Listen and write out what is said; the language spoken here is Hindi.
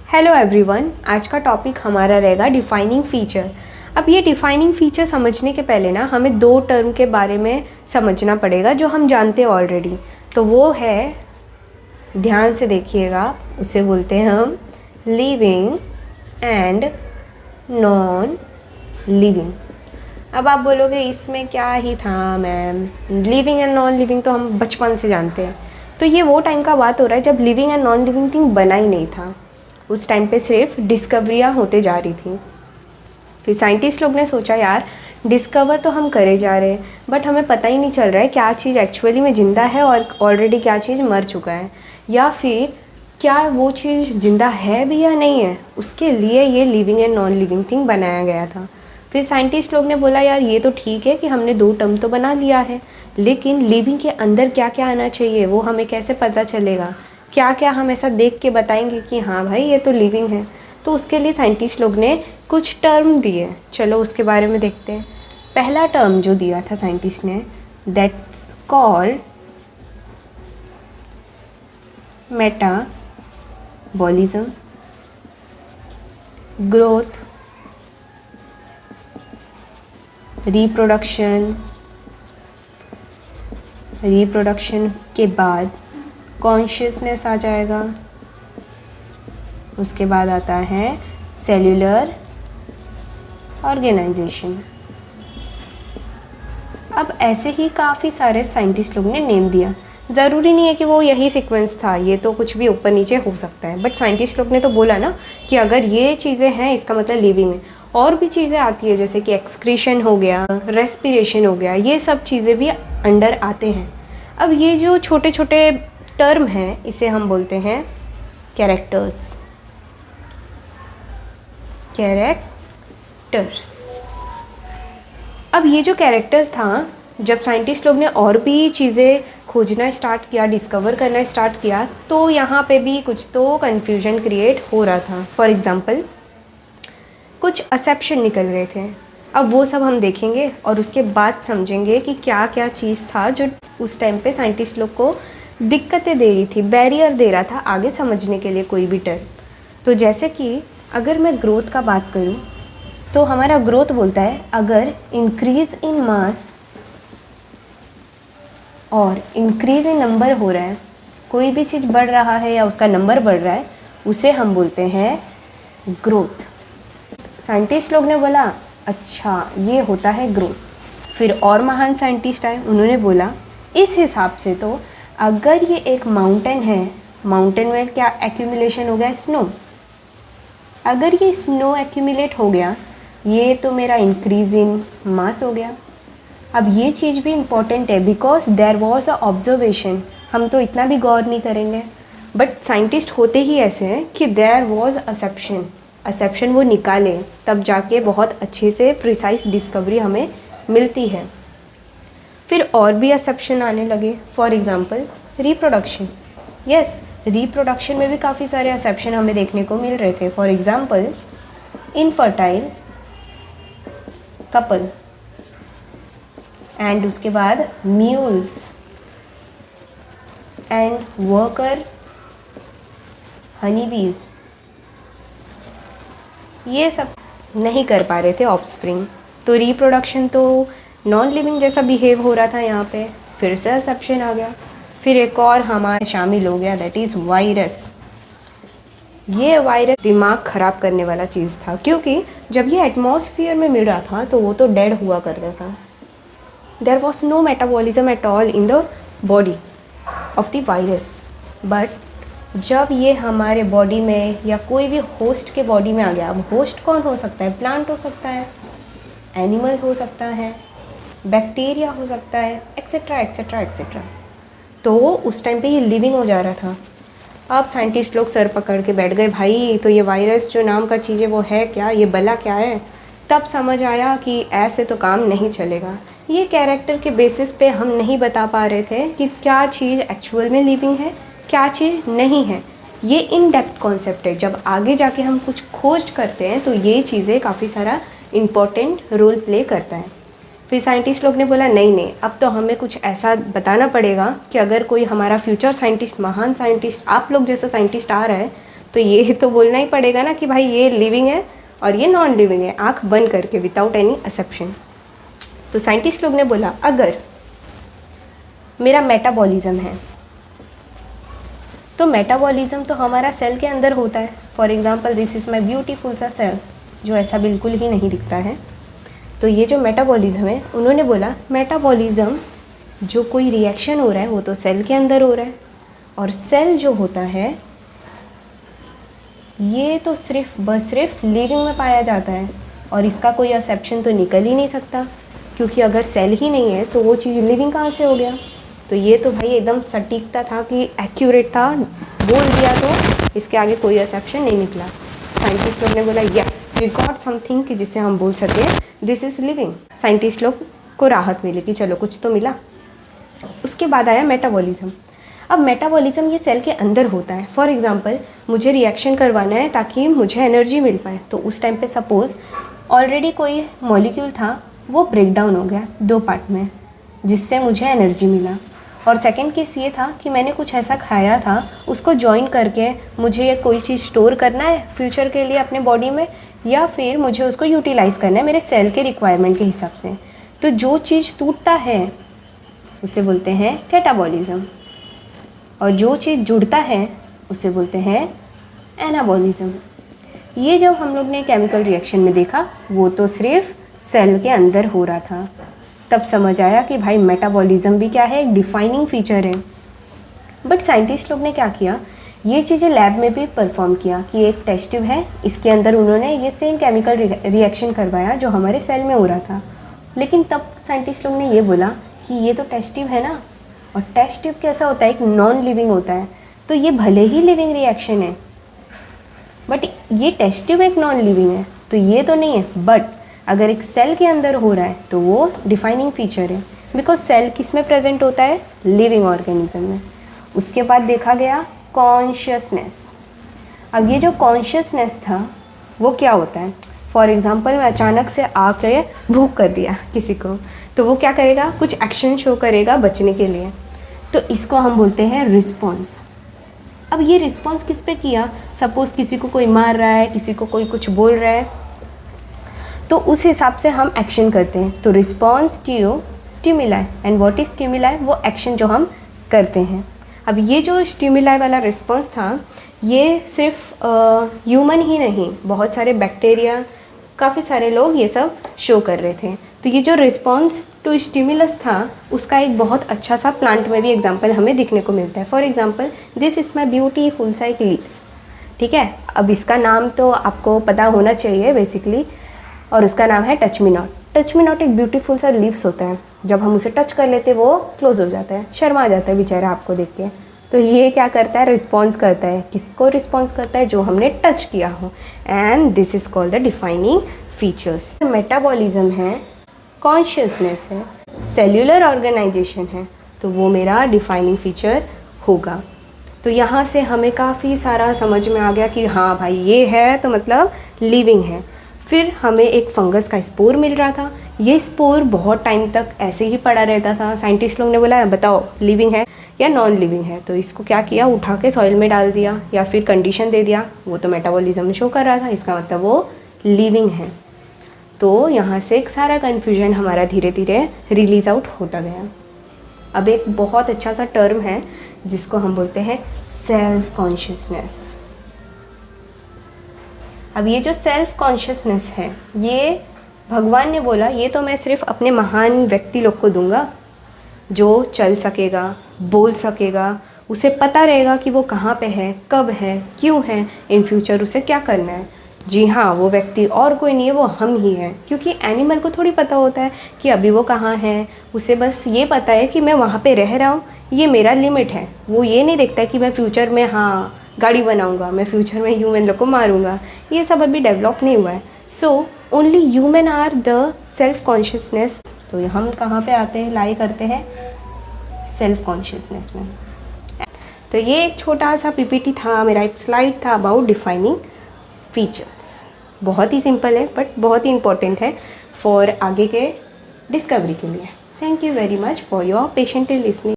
हेलो एवरीवन, आज का टॉपिक हमारा रहेगा डिफाइनिंग फ़ीचर। अब ये डिफाइनिंग फ़ीचर समझने के पहले ना हमें दो टर्म के बारे में समझना पड़ेगा जो हम जानते हैं ऑलरेडी। तो वो है, ध्यान से देखिएगा, उसे बोलते हैं हम लिविंग एंड नॉन लिविंग। अब आप बोलोगे इसमें क्या ही था ma'am, living and non living तो हम बचपन से जानते हैं। तो ये वो टाइम का बात हो रहा है जब living and non living thing बना ही नहीं था। उस टाइम पे सिर्फ डिस्कवरियाँ होते जा रही थी। फिर साइंटिस्ट लोग ने सोचा यार डिस्कवर तो हम करे जा रहे हैं बट हमें पता ही नहीं चल रहा है क्या चीज़ एक्चुअली में ज़िंदा है और ऑलरेडी क्या चीज़ मर चुका है, या फिर क्या वो चीज़ ज़िंदा है भी या नहीं है। उसके लिए ये living and non living thing बनाया गया था। फिर साइंटिस्ट लोग ने बोला यार ये तो ठीक है कि हमने दो टर्म तो बना लिया है, लेकिन लिविंग के अंदर क्या क्या आना चाहिए वो हमें कैसे पता चलेगा, क्या क्या हम ऐसा देख के बताएंगे कि हाँ भाई ये तो लिविंग है। तो उसके लिए साइंटिस्ट लोग ने कुछ टर्म दिए, चलो उसके बारे में देखते हैं। पहला टर्म जो दिया था साइंटिस्ट ने, that's called metabolism, growth, reproduction के बाद कॉन्शियसनेस आ जाएगा। उसके बाद आता है सेल्यूलर ऑर्गेनाइजेशन। अब ऐसे ही काफ़ी सारे साइंटिस्ट लोग ने नेम दिया। ज़रूरी नहीं है कि वो यही सीक्वेंस था, ये तो कुछ भी ऊपर नीचे हो सकता है, बट साइंटिस्ट लोग ने तो बोला ना कि अगर ये चीज़ें हैं इसका मतलब लिविंग है। और भी चीज़ें आती है जैसे कि एक्सक्रीशन हो गया, रेस्पिरेशन हो गया, ये सब चीज़ें भी अंडर आते हैं। अब ये जो छोटे छोटे टर्म हैं इसे हम बोलते हैं कैरेक्टर्स। अब ये जो कैरेक्टर था, जब साइंटिस्ट लोग ने और भी चीज़ें खोजना स्टार्ट किया, डिस्कवर करना स्टार्ट किया, तो यहाँ पे भी कुछ तो कन्फ्यूजन क्रिएट हो रहा था। फॉर एग्ज़ाम्पल कुछ असेप्शन निकल गए थे। अब वो सब हम देखेंगे और उसके बाद समझेंगे कि क्या क्या चीज़ था जो उस टाइम पे साइंटिस्ट लोग को दिक्कतें दे रही थी, बैरियर दे रहा था आगे समझने के लिए कोई भी टर्म। तो जैसे कि अगर मैं ग्रोथ का बात करूं तो हमारा ग्रोथ बोलता है अगर इंक्रीज़ इन मास और इंक्रीज़ इन नंबर हो रहा है, कोई भी चीज़ बढ़ रहा है या उसका नंबर बढ़ रहा है, उसे हम बोलते हैं ग्रोथ। साइंटिस्ट लोग ने बोला अच्छा ये होता है ग्रोथ। फिर और महान साइंटिस्ट आए, उन्होंने बोला इस हिसाब से तो अगर ये एक माउंटेन है, माउंटेन में क्या एक्यूमुलेशन हो गया, स्नो, अगर ये स्नो एक्यूमुलेट हो गया ये तो मेरा इंक्रीज इन मास हो गया। अब ये चीज़ भी इम्पॉर्टेंट है because there was a observation. हम तो इतना भी गौर नहीं करेंगे बट साइंटिस्ट होते ही ऐसे हैं कि देयर वॉज असेप्शन वो निकाले तब जाके बहुत अच्छे से प्रिसाइज डिस्कवरी हमें मिलती है। फिर और भी असेप्शन आने लगे, for example reproduction. Yes, reproduction में भी काफ़ी सारे असेप्शन हमें देखने को मिल रहे थे। For example infertile couple, and उसके बाद म्यूल्स एंड वर्कर हनीबीज, ये सब नहीं कर पा रहे थे ऑफस्प्रिंग। तो रिप्रोडक्शन तो नॉन लिविंग जैसा बिहेव हो रहा था यहाँ पे। फिर से असेप्शन आ गया। फिर एक और हमारे शामिल हो गया, दैट इज़ वायरस। ये वायरस दिमाग ख़राब करने वाला चीज़ था क्योंकि जब ये एटमॉस्फेयर में मिल रहा था तो वो तो डेड हुआ करता था। There was no metabolism at all in the body of the virus. But जब ये हमारे बॉडी में या कोई भी होस्ट के बॉडी में आ गया, अब होस्ट कौन हो सकता है, प्लांट हो सकता है, एनिमल हो सकता है, बैक्टीरिया हो सकता है, एक्सेट्रा एक्सेट्रा एक्सेट्रा। तो उस टाइम पे ये लिविंग हो जा रहा था। अब साइंटिस्ट लोग सर पकड़ के बैठ गए, भाई तो ये वायरस जो नाम का चीज़ है वो है क्या, ये बला क्या है। तब समझ आया कि ऐसे तो काम नहीं चलेगा। ये कैरेक्टर के बेसिस पे हम नहीं बता पा रहे थे कि क्या चीज़ एक्चुअल में लिविंग है, क्या चीज़ नहीं है। ये इन डेप्थ कॉन्सेप्ट है। जब आगे जाके हम कुछ खोज करते हैं तो ये चीज़ें काफ़ी सारा इम्पोर्टेंट रोल प्ले करता है। फिर साइंटिस्ट लोग ने बोला नहीं, अब तो हमें कुछ ऐसा बताना पड़ेगा कि अगर कोई हमारा फ्यूचर साइंटिस्ट, महान साइंटिस्ट, आप लोग जैसा साइंटिस्ट आ रहा है तो ये तो बोलना ही पड़ेगा ना कि भाई ये लिविंग है और ये नॉन लिविंग है, आँख बंद करके, विदाउट एनी एक्सेप्शन। तो साइंटिस्ट लोग ने बोला अगर मेरा मेटाबॉलिज्म है तो मेटाबॉलिज्म तो हमारा सेल के अंदर होता है। For example this is my beautiful सा सेल जो ऐसा बिल्कुल ही नहीं दिखता है। तो ये जो मेटाबॉलिज्म है, उन्होंने बोला मेटाबॉलिज्म जो कोई रिएक्शन हो रहा है वो तो सेल के अंदर हो रहा है, और सेल जो होता है ये तो सिर्फ लिविंग में पाया जाता है, और इसका कोई एक्सेप्शन तो निकल ही नहीं सकता, क्योंकि अगर सेल ही नहीं है तो वो चीज़ लिविंग कहाँ से हो गया। तो ये तो भाई एकदम सटीकता था कि एक्यूरेट था, बोल दिया तो इसके आगे कोई एक्सेप्शन नहीं निकला। साइंटिस्ट लोग ने बोला यस वी गॉट समथिंग कि जिससे हम बोल सकें दिस इज़ लिविंग। साइंटिस्ट लोग को राहत मिली कि चलो कुछ तो मिला। उसके बाद आया मेटाबॉलिज्म। अब मेटाबॉलिज्म ये सेल के अंदर होता है। फॉर एग्जांपल मुझे रिएक्शन करवाना है ताकि मुझे एनर्जी मिल पाए, तो उस टाइम पे सपोज़ ऑलरेडी कोई मॉलिक्यूल था वो ब्रेक डाउन हो गया 2 पार्ट में, जिससे मुझे एनर्जी मिला। और सेकंड केस ये था कि मैंने कुछ ऐसा खाया था, उसको जॉइन करके मुझे ये कोई चीज़ स्टोर करना है फ्यूचर के लिए अपने बॉडी में, या फिर मुझे उसको यूटिलाइज़ करना है मेरे सेल के रिक्वायरमेंट के हिसाब से। तो जो चीज़ टूटता है उसे बोलते हैं कैटाबॉलिज्म, और जो चीज़ जुड़ता है उसे बोलते हैं एनाबॉलिज्म। ये जब हम लोग ने केमिकल रिएक्शन में देखा वो तो सिर्फ सेल के अंदर हो रहा था, तब समझ आया कि भाई मेटाबॉलिज्म भी क्या है, एक डिफाइनिंग फीचर है। बट साइंटिस्ट लोग ने क्या किया, ये चीज़ें लैब में भी परफॉर्म किया कि एक टेस्ट ट्यूब है, इसके अंदर उन्होंने ये सेम केमिकल रिएक्शन करवाया जो हमारे सेल में हो रहा था। लेकिन तब साइंटिस्ट लोग ने ये बोला कि ये तो टेस्ट ट्यूब है ना, और टेस्ट ट्यूब कैसा होता है, एक नॉन लिविंग होता है, तो ये भले ही लिविंग रिएक्शन है बट ये टेस्ट ट्यूब एक नॉन लिविंग है, तो ये तो नहीं है। बट अगर एक सेल के अंदर हो रहा है तो वो डिफाइनिंग फीचर है, बिकॉज सेल किस में प्रेजेंट होता है, लिविंग ऑर्गेनिज्म में। उसके बाद देखा गया कॉन्शियसनेस। अब ये जो कॉन्शियसनेस था वो क्या होता है, फॉर एग्जांपल मैं अचानक से आके भूख कर दिया किसी को, तो वो क्या करेगा, कुछ एक्शन शो करेगा बचने के लिए, तो इसको हम बोलते हैं रिस्पॉन्स। अब ये रिस्पॉन्स किस पे किया, सपोज़ किसी को कोई मार रहा है, किसी को कोई कुछ बोल रहा है, तो उस हिसाब से हम एक्शन करते हैं। तो response to stimuli, and what is stimuli, वो एक्शन जो हम करते हैं। अब ये जो स्टिमुलाई वाला रिस्पॉन्स था ये सिर्फ ह्यूमन ही नहीं, बहुत सारे बैक्टीरिया, काफ़ी सारे लोग ये सब शो कर रहे थे। तो ये जो रिस्पॉन्स टू स्टिमुलस था उसका एक बहुत अच्छा सा प्लांट में भी एग्जांपल हमें देखने को मिलता है। For example this is my beautiful सा लीव्स, ठीक है। अब इसका नाम तो आपको पता होना चाहिए बेसिकली, और उसका नाम है touch me not. Touch me not एक ब्यूटीफुल सा लीव्स होता है, जब हम उसे टच कर लेते वो क्लोज हो जाता है, शर्मा जाता है बेचारा आपको देख के। तो ये क्या करता है, रिस्पॉन्स करता है। किसको रिस्पॉन्स करता है, जो हमने टच किया हो, and this is called the defining features. Metabolism है, कॉन्शियसनेस है, सेल्यूलर ऑर्गेनाइजेशन है, तो वो मेरा डिफाइनिंग फीचर होगा। तो यहाँ से हमें काफ़ी सारा समझ में आ गया कि हाँ भाई ये है तो मतलब लिविंग है। फिर हमें एक फंगस का स्पोर मिल रहा था, ये स्पोर बहुत टाइम तक ऐसे ही पड़ा रहता था। साइंटिस्ट लोग ने बोला बताओ लिविंग है या नॉन लिविंग है, तो इसको क्या किया, उठा के सॉइल में डाल दिया या फिर कंडीशन दे दिया, वो तो मेटाबॉलिज्म शो कर रहा था, इसका मतलब वो लिविंग है। तो यहाँ से एक सारा कन्फ्यूजन हमारा धीरे धीरे रिलीज आउट होता गया। अब एक बहुत अच्छा सा टर्म है जिसको हम बोलते हैं सेल्फ कॉन्शियसनेस। अब ये जो सेल्फ कॉन्शियसनेस है, ये भगवान ने बोला ये तो मैं सिर्फ अपने महान व्यक्ति लोग को दूंगा, जो चल सकेगा, बोल सकेगा, उसे पता रहेगा कि वो कहाँ पे है, कब है, क्यों है, इन फ्यूचर उसे क्या करना है। जी हाँ, वो व्यक्ति और कोई नहीं है, वो हम ही हैं। क्योंकि एनिमल को थोड़ी पता होता है कि अभी वो कहाँ है, उसे बस ये पता है कि मैं वहाँ पे रह रहा हूँ, ये मेरा लिमिट है। वो ये नहीं देखता है कि मैं फ्यूचर में हाँ गाड़ी बनाऊँगा, मैं फ्यूचर में ह्यूमन लोग को मारूँगा, ये सब अभी डेवलप नहीं हुआ है। So only human are the self consciousness. तो हम कहाँ पे आते हैं, लाई करते हैं सेल्फ कॉन्शियसनेस में। तो ये एक छोटा सा पीपीटी था, मेरा एक स्लाइड था अबाउट डिफाइनिंग फीचर्स। बहुत ही सिंपल है बट बहुत ही इम्पोर्टेंट है फॉर आगे के डिस्कवरी के लिए। Thank you very much for your patiently listening.